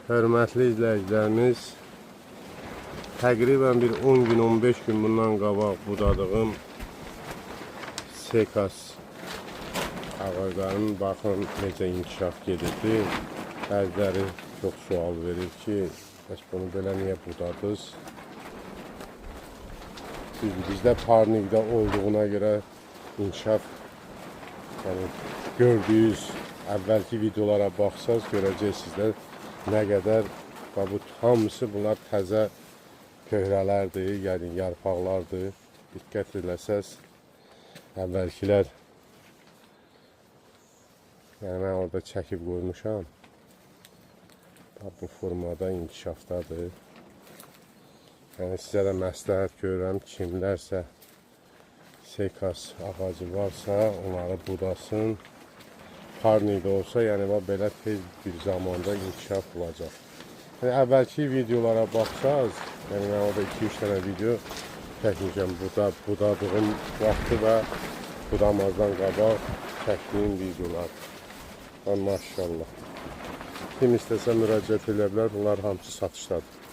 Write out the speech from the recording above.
Hörmətli izləyicilərimiz, təqribən bir 10 gün, 15 gün bundan qabaq budadığım sekas ağaclarının baxın necə inkişaf gedirdi. Bəziləri çox sual verir ki, bəs bunu belə niyə budadınız? Bizdə parnikdə olduğuna görə inkişaf, yəni gördüyünüz əvvəlki videolara baxsaz görəcəksiniz də nə qədər bu hamısı bunlar təzə pöhrələrdir, yəni yarpaqlardır. Diqqət eləsəz əvvəlkilər, yəni mən orada çəkib qoymuşam. Bu formada inkişafdadır. Yəni sizə də məsləhət görürəm, kimlərsə sekas ağacı varsa onları budasın. Parnikdə olsa, yəni belə tez bir zamanda inkişaf olacaq. Yəni əvvəlki videolara baxsaz, yəni mən orada 2-3 dənə video çəkmişəm. Budadığım vaxtı və budamazdan qabaq çəkdiyim videolar. Maşallah. Kim istəsə müraciət edə bilər, bunlar hamısı satışdadır.